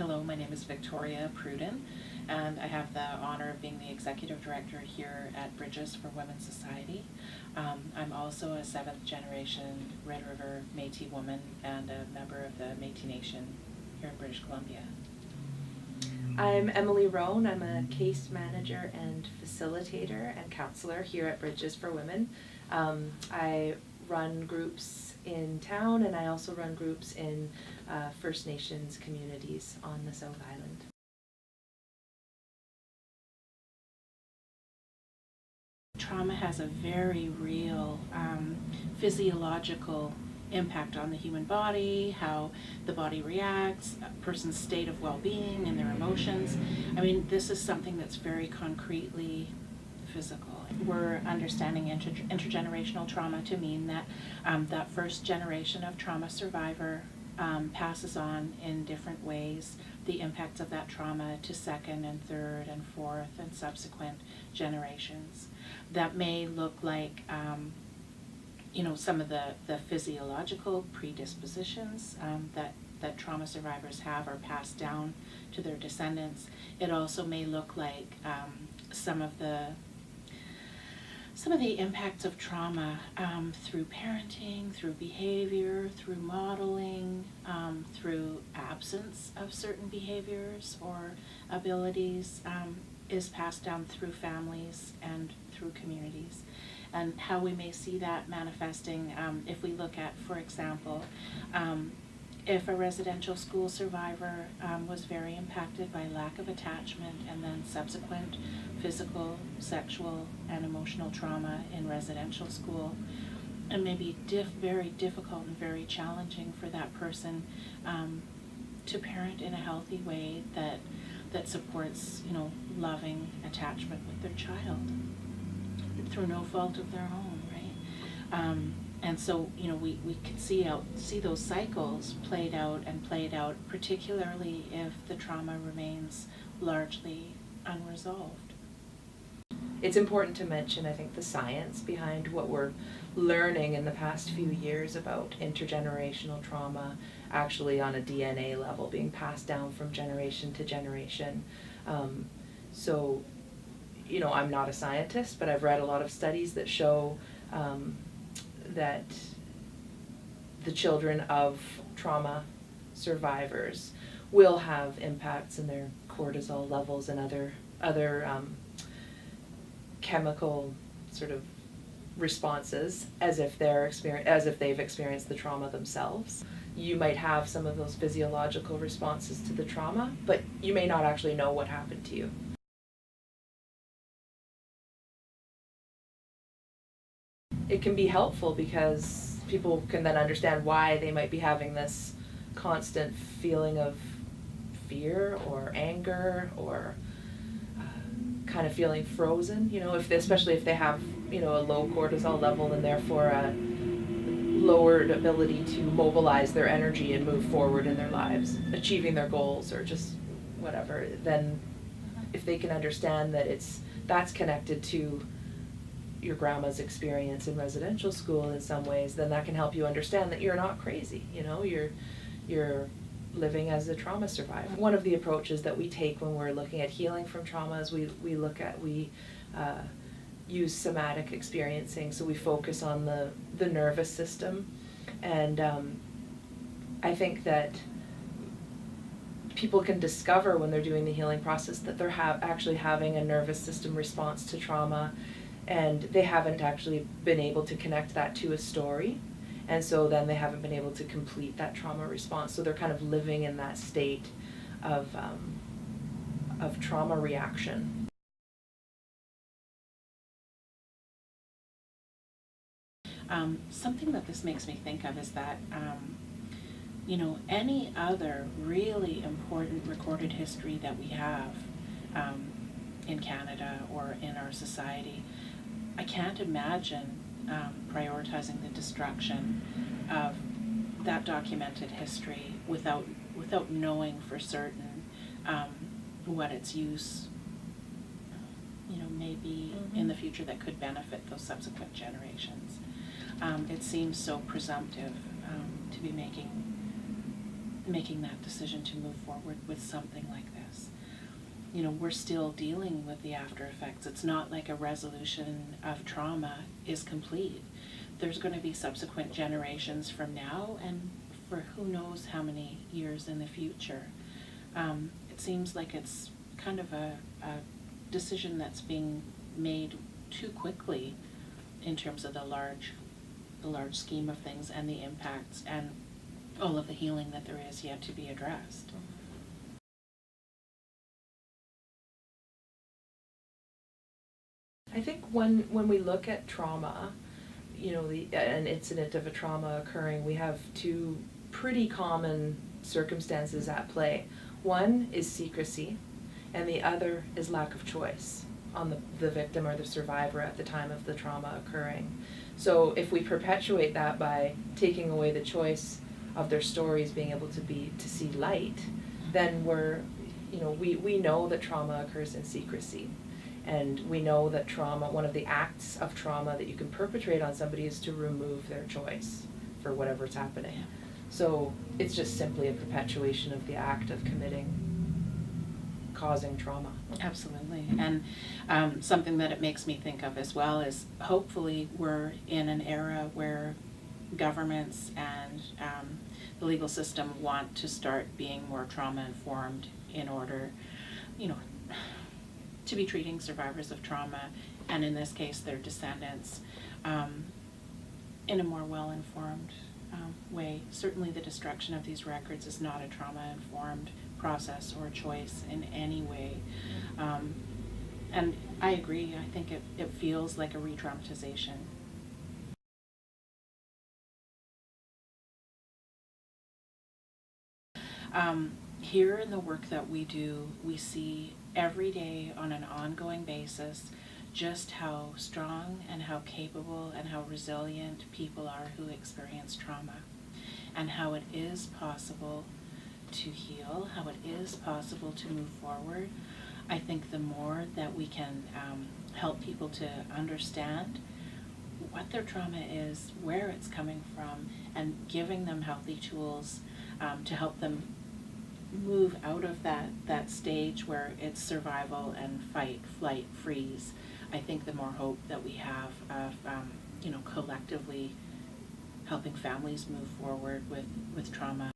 Hello, my name is Victoria Pruden, and I have the honor of being the Executive Director here at Bridges for Women's Society. I'm also a 7th generation Red River Métis woman and a member of the Métis Nation here in British Columbia. I'm Emily Roan. I'm a case manager and facilitator and counselor here at Bridges for Women. I run groups in town, and I also run groups in First Nations communities on the South Island. Trauma has a very real physiological impact on the human body, how the body reacts, a person's state of well-being and their emotions. I mean, this is something that's very concretely physical. We're understanding intergenerational trauma to mean that that first generation of trauma survivor passes on in different ways the impacts of that trauma to second and third and fourth and subsequent generations. That may look like some of the physiological predispositions that trauma survivors have are passed down to their descendants. It also may look like some of the impacts of trauma through parenting, through behavior, through modeling, through absence of certain behaviors or abilities is passed down through families and through communities. And how we may see that manifesting if we look at, for example, if a residential school survivor was very impacted by lack of attachment and then subsequent physical, sexual, and emotional trauma in residential school, and maybe very difficult and very challenging for that person to parent in a healthy way that supports, loving attachment with their child through no fault of their own, right? And so, we could see those cycles played out, particularly if the trauma remains largely unresolved. It's important to mention, I think, the science behind what we're learning in the past few years about intergenerational trauma actually on a DNA level being passed down from generation to generation. So, I'm not a scientist, but I've read a lot of studies that show that the children of trauma survivors will have impacts in their cortisol levels and other chemical sort of responses as if they've experienced the trauma themselves. You might have some of those physiological responses to the trauma, but you may not actually know what happened to you. It can be helpful because people can then understand why they might be having this constant feeling of fear or anger or kind of feeling frozen, especially if they have, a low cortisol level and therefore a lowered ability to mobilize their energy and move forward in their lives, achieving their goals or just whatever. Then if they can understand that that's connected to your grandma's experience in residential school in some ways, then that can help you understand that you're not crazy. You're living as a trauma survivor. One of the approaches that we take when we're looking at healing from trauma is we use somatic experiencing. So we focus on the nervous system, and I think that people can discover when they're doing the healing process that they're actually having a nervous system response to trauma, and they haven't actually been able to connect that to a story, and so then they haven't been able to complete that trauma response. So they're kind of living in that state of trauma reaction. Something that this makes me think of is that any other really important recorded history that we have in Canada or in our society, I can't imagine prioritizing the destruction of that documented history without knowing for certain what its use may be in the future that could benefit those subsequent generations. It seems so presumptive to be making making that decision to move forward with something like this. You know, we're still dealing with the after effects. It's not like a resolution of trauma is complete. There's going to be subsequent generations from now and for who knows how many years in the future. It seems like it's kind of a decision that's being made too quickly in terms of the large scheme of things and the impacts and all of the healing that there is yet to be addressed. I think when we look at trauma, you know, an incident of a trauma occurring, we have two pretty common circumstances at play. One is secrecy, and the other is lack of choice on the victim or the survivor at the time of the trauma occurring. So if we perpetuate that by taking away the choice of their stories being able to see light, then we know that trauma occurs in secrecy. And we know that trauma, one of the acts of trauma that you can perpetrate on somebody is to remove their choice for whatever's happening. Yeah. So it's just simply a perpetuation of the act of causing trauma. Absolutely. And something that it makes me think of as well is hopefully we're in an era where governments and the legal system want to start being more trauma informed in order, to be treating survivors of trauma, and in this case their descendants, in a more well-informed way. Certainly the destruction of these records is not a trauma-informed process or choice in any way. And I agree, I think it feels like a re-traumatization. Here in the work that we do, we see every day on an ongoing basis just how strong and how capable and how resilient people are who experience trauma, and how it is possible to heal, how it is possible to move forward. I think the more that we can help people to understand what their trauma is, where it's coming from, and giving them healthy tools to help them move out of that stage where it's survival and fight, flight, freeze. I think the more hope that we have of collectively helping families move forward with trauma